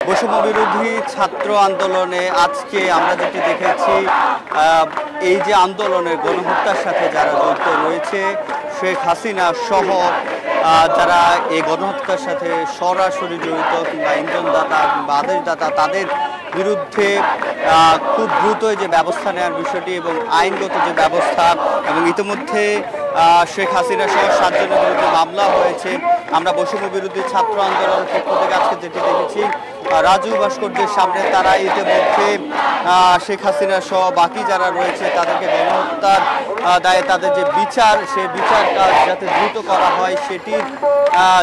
বৈষম্য বিরোধী ছাত্র আন্দোলনে আজকে আমরা যেটি দেখেছি, এই যে আন্দোলনের গণহত্যার সাথে যারা জড়িত রয়েছে, শেখ হাসিনা সহ যারা এই গণহত্যার সাথে সরাসরি জড়িত কিংবা ইন্ধনদাতা কিংবা আদেশদাতা, তাদের বিরুদ্ধে খুব দ্রুত যে ব্যবস্থা নেওয়ার বিষয়টি এবং আইনগত যে ব্যবস্থা, এবং ইতিমধ্যে শেখ হাসিনা সহ 7 জনের বিরুদ্ধে মামলা হয়েছে। আমরা বৈষম্য বিরোধী ছাত্র আন্দোলনের পক্ষ থেকে আজকে যেটি দেখেছি, রাজু ভাস্কর্যের সামনে তারা ইতিমধ্যে শেখ হাসিনা সহ বাকি যারা রয়েছে তাদেরকে গণহত্যার দায়ে তাদের যে বিচার, সেই বিচার কাজ যাতে দ্রুত করা হয় সেটির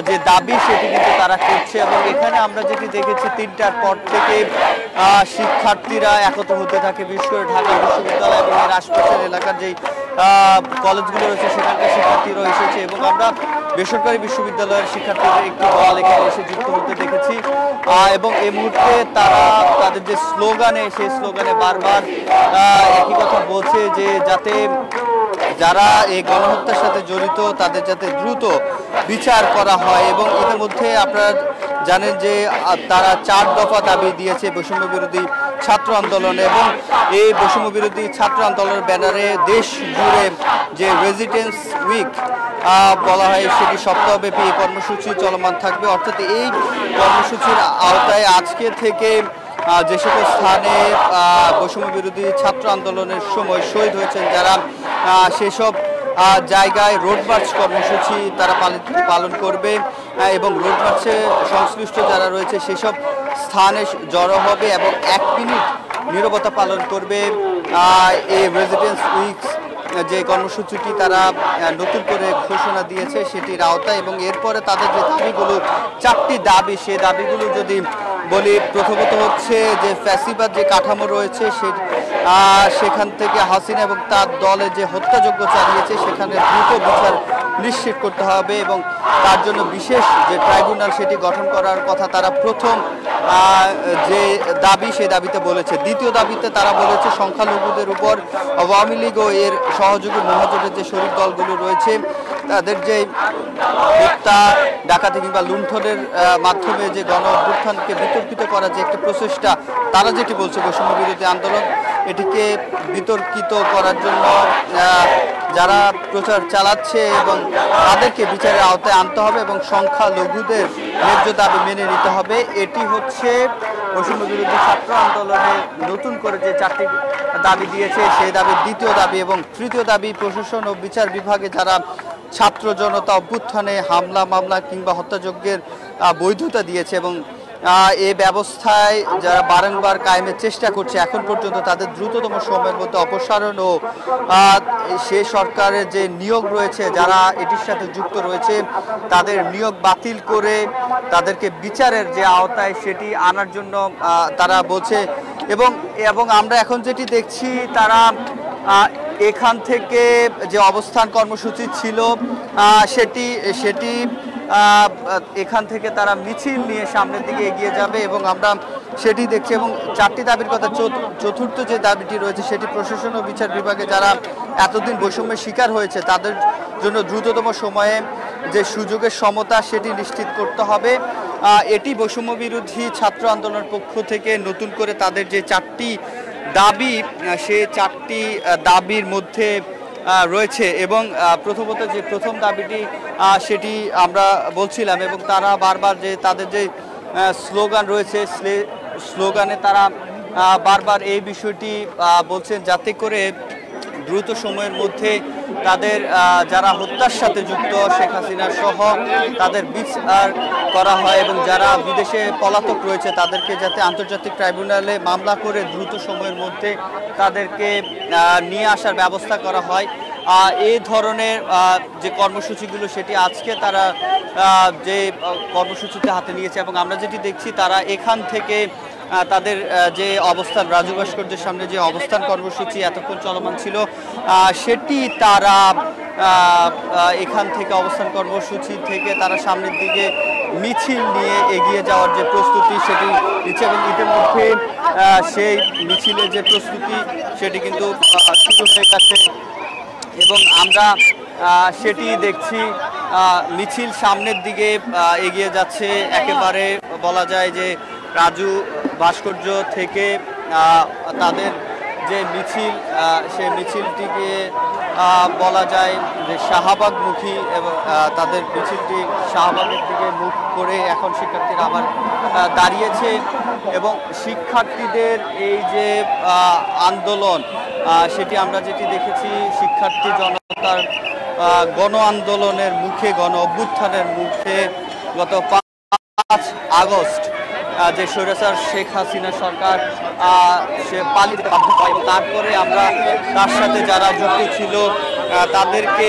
যে দাবি সেটি কিন্তু তারা করছে। এবং এখানে আমরা যেটি দেখেছি, 3টার পর থেকে শিক্ষার্থীরা একত্র হতে থাকে, বিশেষ করে ঢাকা বিশ্ববিদ্যালয় এবং এর আশপাশের এলাকার যেই কলেজগুলো রয়েছে সেখানকার শিক্ষার্থীরাও এসেছে। এবং আমরা বেসরকারি বিশ্ববিদ্যালয়ের শিক্ষার্থীদের একটি দল এখানে এসে যুক্ত হতে দেখেছি। এবং এই মুহূর্তে তারা তাদের যে স্লোগানে, সেই স্লোগানে বারবার একই কথা বলছে যে যাতে যারা এই গণহত্যার সাথে জড়িত তাদের যাতে দ্রুত বিচার করা হয়। এবং এদের মধ্যে আপনারা জানেন যে তারা 4 দফা দাবি দিয়েছে বৈষম্য বিরোধী ছাত্র আন্দোলনে। এবং এই বৈষম্য বিরোধী ছাত্র আন্দোলনের ব্যানারে দেশ জুড়ে যে রেজিডেন্স উইক বলা হয়, সেটি সপ্তাহব্যাপী এই কর্মসূচি চলমান থাকবে। অর্থাৎ এই কর্মসূচির আওতায় আজকে থেকে যে সকল স্থানে বৈষম্য বিরোধী ছাত্র আন্দোলনের সময় শহীদ হয়েছেন যারা, সেসব জায়গায় রোড মার্চ কর্মসূচি তারা পালন করবে। এবং রোড মার্চে সংশ্লিষ্ট যারা রয়েছে সেসব স্থানে জড়ো হবে এবং 1 মিনিট নীরবতা পালন করবে। এই রেজিডেন্স উইকস যে কর্মসূচিটি তারা নতুন করে ঘোষণা দিয়েছে সেটির আওতায়। এবং এরপরে তাদের যে দাবিগুলো, 4টি দাবি, সেই দাবিগুলো যদি বলি, প্রথমত হচ্ছে যে ফ্যাসিবাদ যে কাঠামো রয়েছে সেখান থেকে হাসিনা এবং তার দলে যে হত্যাযজ্ঞ চালিয়েছে সেখানে দ্রুত বিচার নিশ্চিত করতে হবে এবং তার জন্য বিশেষ যে ট্রাইব্যুনাল সেটি গঠন করার কথা তারা প্রথম যে দাবি, সেই দাবিতে বলেছে। দ্বিতীয় দাবিতে তারা বলেছে সংখ্যালঘুদের উপর আওয়ামী লীগ ও এর সহযোগী মহাজোটের যে শরিক দলগুলো রয়েছে তাদের যে হত্যা, ডাকাতি কিংবা লুণ্ঠনের মাধ্যমে যে গণ অভ্যুত্থানকে বিতর্কিত করার যে একটা প্রচেষ্টা, তারা যেটি বলছে বৈষম্য বিরোধী আন্দোলন, এটিকে বিতর্কিত করার জন্য যারা প্রচার চালাচ্ছে এবং তাদেরকে বিচারের আওতায় আনতে হবে এবং সংখ্যালঘুদের ন্যায্য দাবি মেনে নিতে হবে। এটি হচ্ছে বৈষম্য বিরোধী ছাত্র আন্দোলনে নতুন করে যে 4টি দাবি দিয়েছে সেই দাবির দ্বিতীয় দাবি। এবং তৃতীয় দাবি, প্রশাসন ও বিচার বিভাগে যারা ছাত্র জনতা অভ্যুত্থানে হামলা মামলা কিংবা হত্যাযজ্ঞের বৈধতা দিয়েছে এবং এই ব্যবস্থায় যারা বারংবার কায়েমের চেষ্টা করছে, এখন পর্যন্ত তাদের দ্রুততম সময়ের মধ্যে অপসারণ ও সে সরকারের যে নিয়োগ রয়েছে যারা এটির সাথে যুক্ত রয়েছে তাদের নিয়োগ বাতিল করে তাদেরকে বিচারের যে আওতায় সেটি আনার জন্য তারা বলছে। এবং আমরা এখন যেটি দেখছি, তারা এখান থেকে যে অবস্থান কর্মসূচি ছিল সেটি এখান থেকে তারা মিছিল নিয়ে সামনের দিকে এগিয়ে যাবে এবং আমরা সেটি দেখছি। এবং 4টি দাবির কথা, চতুর্থ যে দাবিটি রয়েছে সেটি প্রশাসন ও বিচার বিভাগে যারা এতদিন বৈষম্যের শিকার হয়েছে তাদের জন্য দ্রুততম সময়ে যে সুযোগের সমতা সেটি নিশ্চিত করতে হবে। এটি বৈষম্য বিরোধী ছাত্র আন্দোলনের পক্ষ থেকে নতুন করে তাদের যে 4টি দাবি, সেই 4টি দাবির মধ্যে রয়েছে। এবং প্রথমত যে প্রথম দাবিটি সেটি আমরা বলছিলাম, এবং তারা বারবার যে তাদের যে স্লোগান রয়েছে স্লোগানে তারা বারবার এই বিষয়টি বলছেন যাতে করে দ্রুত সময়ের মধ্যে তাদের যারা হত্যার সাথে যুক্ত শেখ হাসিনা সহ তাদের বিচার করা হয় এবং যারা বিদেশে পলাতক রয়েছে তাদেরকে যাতে আন্তর্জাতিক ট্রাইব্যুনালে মামলা করে দ্রুত সময়ের মধ্যে তাদেরকে নিয়ে আসার ব্যবস্থা করা হয়। এই ধরনের যে কর্মসূচিগুলো সেটি আজকে তারা যে কর্মসূচিতে হাতে নিয়েছে এবং আমরা যেটি দেখছি তারা এখান থেকে তাদের যে অবস্থান, রাজু ভাস্কর্যের সামনে যে অবস্থান কর্মসূচি এতক্ষণ চলমান ছিল সেটি তারা এখান থেকে অবস্থান কর্মসূচি থেকে তারা সামনের দিকে মিছিল নিয়ে এগিয়ে যাওয়ার যে প্রস্তুতি সেটি নিচ্ছে এবং ইতিমধ্যে সেই মিছিলের যে প্রস্তুতি সেটি কিন্তু শুরু হয়ে গেছে এবং আমরা সেটি দেখছি। মিছিল সামনের দিকে এগিয়ে যাচ্ছে, একেবারে বলা যায় যে রাজু ভাস্কর্য থেকে তাদের যে মিছিল, সেই মিছিলটিকে বলা যায় যে শাহবাগমুখী, এবং তাদের মিছিলটি শাহবাগের দিকে মুখ করে এখন শিক্ষার্থীরা আবার দাঁড়িয়েছে। এবং শিক্ষার্থীদের এই যে আন্দোলন, সেটি আমরা যেটি দেখেছি শিক্ষার্থী জনতার গণ আন্দোলনের মুখে, গণ অভ্যুত্থানের মুখে গত 5 আগস্ট যে স্বৈরাচার শেখ হাসিনা সরকার সে পালিয়ে যেতে বাধ্য হয়, এবং তারপরে আমরা তার সাথে যারা যুক্ত ছিল তাদেরকে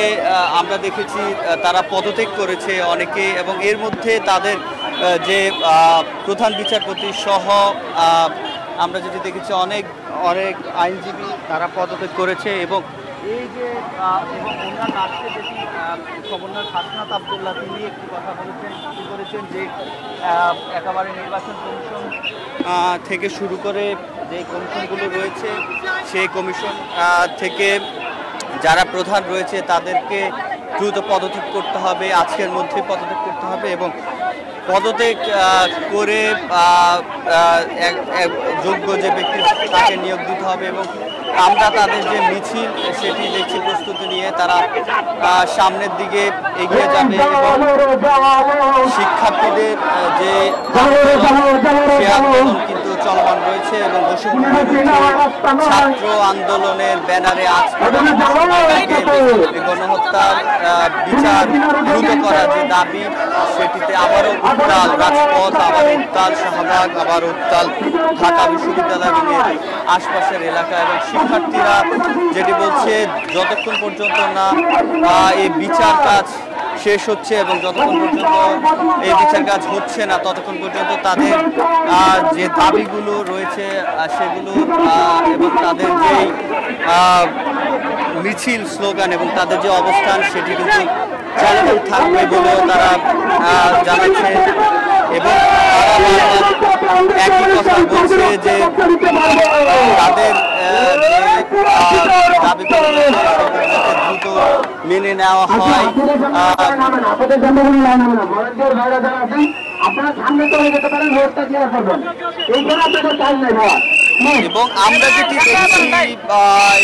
আমরা দেখেছি তারা পদত্যাগ করেছে অনেকে, এবং এর মধ্যে তাদের যে প্রধান বিচারপতি সহ আমরা যেটি দেখেছি অনেক অনেক আইনজীবী তারা পদত্যাগ করেছে। এবং এই যে অন্যান্য আজকে যেটি গভর্নর হাসনাত আবদুল্লাহ তিনি একটি কথা বলেছেন যে একেবারে নির্বাচন কমিশন থেকে শুরু করে যে কমিশনগুলো রয়েছে সেই কমিশন থেকে যারা প্রধান রয়েছে তাদেরকে দ্রুত পদত্যাগ করতে হবে, আজকের মধ্যে পদত্যাগ করতে হবে, এবং পদত্যাগ করে যোগ্য যে ব্যক্তি তাকে নিয়োগ দিতে হবে। এবং আমরা তাদের যে মিছিল সেটি দেখছি প্রস্তুতি নিয়ে তারা সামনের দিকে এগিয়ে যাবে, এবং শিক্ষার্থীদের যে সে আন্দোলন কিন্তু চলমান রয়েছে, এবং ছাত্র আন্দোলনের ব্যানারে আজকে গণহত্যার বিচার দ্রুত করার যে দাবি সেটিতে আবারও উত্তাল রাজপথ, আবার উত্তাল শাহবাগ, আবার উত্তাল ঢাকা বিশ্ববিদ্যালয় এবং আশপাশের এলাকা। এবং শিক্ষার্থীরা যেটি বলছে যতক্ষণ পর্যন্ত না এই বিচার কাজ শেষ হচ্ছে এবং যতক্ষণ পর্যন্ত এই বিচার কাজ হচ্ছে না ততক্ষণ পর্যন্ত তাদের যে দাবিগুলো রয়েছে সেগুলো এবং তাদের যে মিছিল স্লোগান এবং তাদের যে অবস্থান সেটি কিন্তু চালাতে থাকবে বলেও তারা জানাচ্ছে। এবং একই কথা বলছে যে তাদের দাবি দ্রুত মেনে নেওয়া হয়। এবং আমরা যেটি দেখছি এই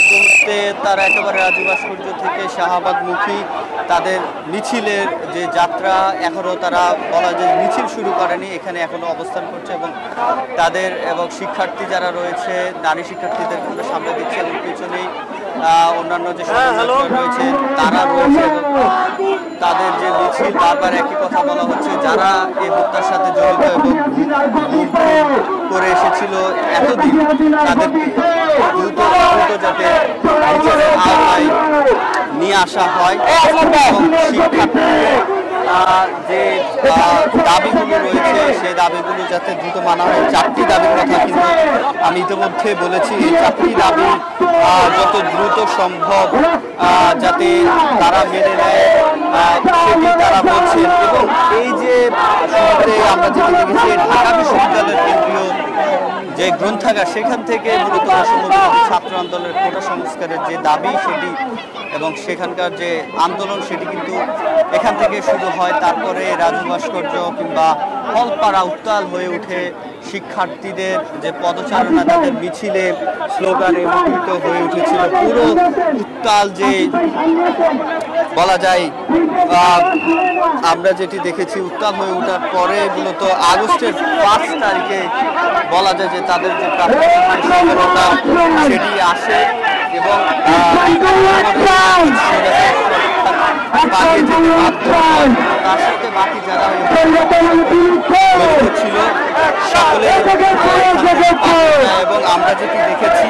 মুহূর্তে তারা একেবারে রাজু ভাস্কর্য থেকে শাহবাগমুখী তাদের মিছিলের যে যাত্রা এখনো তারা বলা যায় মিছিল শুরু করেনি, এখানে এখনো অবস্থান করছে এবং তাদের এবং শিক্ষার্থী যারা রয়েছে নারী শিক্ষার্থীদের সামনে দিচ্ছে এবং পিছনেই অন্যান্য যে রয়েছে তারা রয়েছে এবং তাদের যে মিছিল বারবার একই কথা বলা হচ্ছে যারা এই হত্যার সাথে জড়িত এবং করে এসেছিল এতদিন তাদের দ্রুত যাতে বিচারের আওতায় নিয়ে আসা হয় এবং শিক্ষার্থীদের যে দাবিগুলো রয়েছে সেই দাবিগুলো যাতে দ্রুত মানা হয়। 4টি দাবির কথা কিন্তু আমি ইতিমধ্যে বলেছি, এই 4টি দাবি যত দ্রুত সম্ভব যাতে তারা মেনে নেয় সেটি তারা বলছেন। এবং এই যে শুরুতে আমরা যেটি দেখেছি ঢাকা বিশ্ববিদ্যালয়ের কেন্দ্রীয় যে গ্রন্থাগার সেখান থেকে মূলত ছাত্র আন্দোলনের কোটা সংস্কারের যে দাবি সেটি এবং সেখানকার যে আন্দোলন সেটি কিন্তু এখান থেকে শুরু হয়। তারপরে রাজু ভাস্কর্য কিংবা হলপাড়া উত্তাল হয়ে ওঠে, শিক্ষার্থীদের যে পদচারণা তাদের মিছিলে স্লোগানে মুখরিত হয়ে উঠেছিল। পুরো উত্তাল যে বলা যায় আমরা যেটি দেখেছি উত্তাল হয়ে ওঠার পরে মূলত আগস্টের 5 তারিখে বলা যায় যে তাদের যে প্রাথমিকতা সেটি আসে এবং তার সাথে বাকি যারা ছিল সকলে এবং আমরা যেটি দেখেছি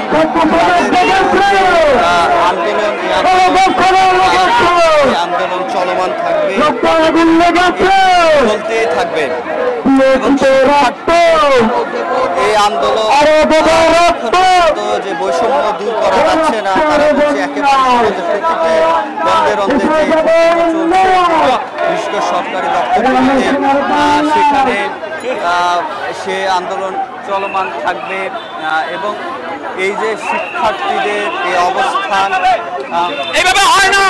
আন্দোলন চলমান থাকবে, চলতেই থাকবে। এই আন্দোলন যে বৈষম্য দূর করা যাচ্ছে না তারা হচ্ছে একেবারে বন্ধের অন্তে যে সরকারি দপ্তরগুলিতে সেখানে সে আন্দোলন চলমান থাকবে। এবং এই যে শিক্ষার্থীদের এই অবস্থান এইভাবে হয় না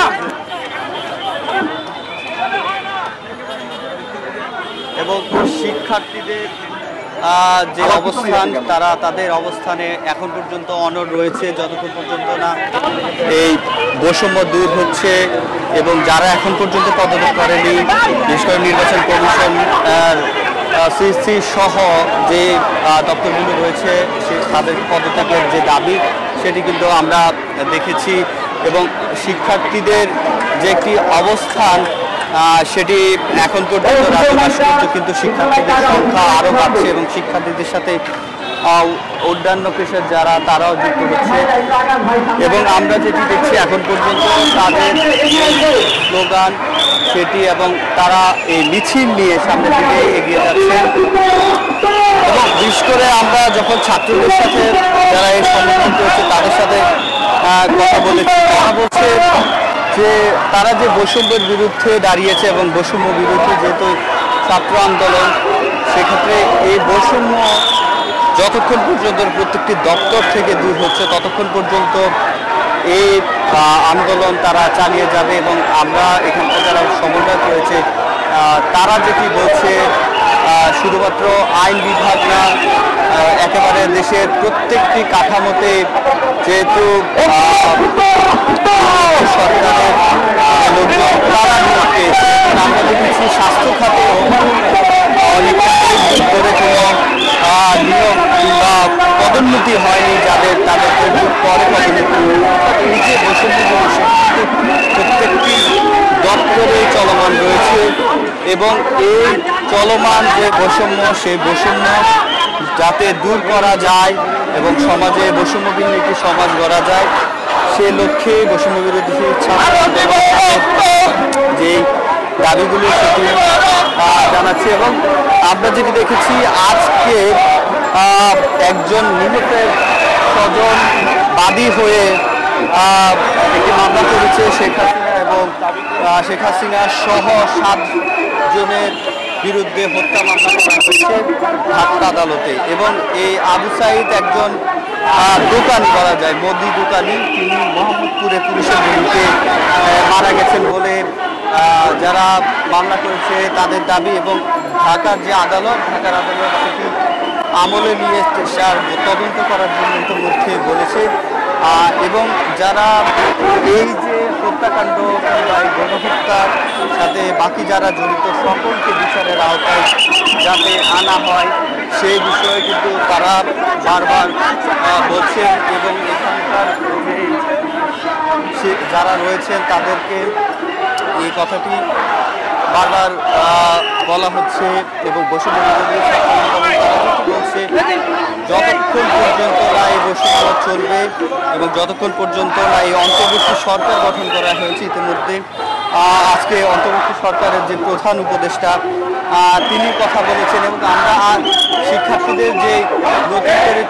এবং শিক্ষার্থীদের যে অবস্থান, তারা তাদের অবস্থানে এখন পর্যন্ত অনড় রয়েছে যতক্ষণ পর্যন্ত না এই বৈষম্য দূর হচ্ছে। এবং যারা এখন পর্যন্ত পদত্যাগ করেনি, বিশেষ করে নির্বাচন কমিশন সিসি সহ যে দপ্তরগুলো রয়েছে, তাদের পদত্যাগের যে দাবি সেটি কিন্তু আমরা দেখেছি। এবং শিক্ষার্থীদের যে একটি অবস্থান, সেটি এখন পর্যন্ত রাজভাস্কর্য কিন্তু শিক্ষার্থীদের সংখ্যা আরও বাড়ছে এবং শিক্ষার্থীদের সাথে অন্যান্য পেশার যারা তারাও যুক্ত হচ্ছে। এবং আমরা যেটি দেখছি এখন পর্যন্ত তাদের স্লোগান সেটি, এবং তারা এই মিছিল নিয়ে সামনের দিকে এগিয়ে যাচ্ছে। এবং বিশেষ করে আমরা যখন ছাত্রদের সাথে যারা এই সম্মেলন করেছে তাদের সাথে কথা বলেছি, তারা বলছে যে তারা যে বৈষম্যের বিরুদ্ধে দাঁড়িয়েছে এবং বৈষম্য বিরোধী যেহেতু ছাত্র আন্দোলন, সেক্ষেত্রে এই বৈষম্য যতক্ষণ পর্যন্ত প্রত্যেকটি দপ্তর থেকে দূর হচ্ছে ততক্ষণ পর্যন্ত এই আন্দোলন তারা চালিয়ে যাবে। এবং আমরা এখানকার যারা সমন্বয় করেছে তারা যেটি বলছে, শুধুমাত্র আইন বিভাগ না, একেবারে দেশের প্রত্যেকটি কাঠামোতে যেহেতু সরকারের লোকজন তারা নিয়োগকে, আমরা দেখেছি স্বাস্থ্য খাতেও অনেক করে কোনো নিয়োগ কিংবা পদোন্নতি হয়নি, তাদেরকে পরে পদোন্নতি নিচে বৈষম্যগুলো প্রত্যেকটি দপ্তরে চলমান রয়েছে। এবং এই চলমান যে বৈষম্য, সেই বৈষম্য যাতে দূর করা যায় এবং সমাজে বৈষম্যবিহীন একটি সমাজ গড়া যায়, সে লক্ষ্যে বৈষম্য বিরোধী যে দাবিগুলো সেটি জানাচ্ছে। এবং আমরা যেটি দেখেছি, আজকে একজন নিহতের স্বজন বাদী হয়ে একটি মামলা করেছে শেখ হাসিনা, এবং শেখ হাসিনা সহ 7 জনের বিরুদ্ধে হত্যা মামলা করা হয়েছে ঢাকা আদালতে। এবং এই আবু সাইদ একজন দোকানি বলা যায়, মুদি দোকানি, তিনি মোহাম্মদপুরে পুলিশের বিরুদ্ধে মারা গেছেন বলে যারা মামলা করেছে তাদের দাবি। এবং ঢাকার যে আদালত, ঢাকার আদালত সেটি আমলে নিয়ে তদন্ত করার জন্য ইতিমধ্যে বলেছে। এবং যারা এই যে হত্যাকাণ্ড কিংবা গণহত্যার সাথে বাকি যারা জড়িত সকলকে বিচারের আওতায় যাতে আনা হয় সেই বিষয়ে কিন্তু তারা বারবার বলছেন। এবং এখানকার যারা রয়েছেন তাদেরকে এই কথাটি বারবার বলা হচ্ছে। এবং বৈষম্য বলছে যতক্ষণ পর্যন্ত না এই বৈষম্য চলবে এবং যতক্ষণ পর্যন্ত না এই অন্তর্বর্তী সরকার গঠন করা হয়েছে, ইতিমধ্যে আজকে অন্তর্বর্তী সরকারের যে প্রধান উপদেষ্টা তিনি কথা বলেছেন। এবং আমরা শিক্ষার্থীদের যে নতুন করে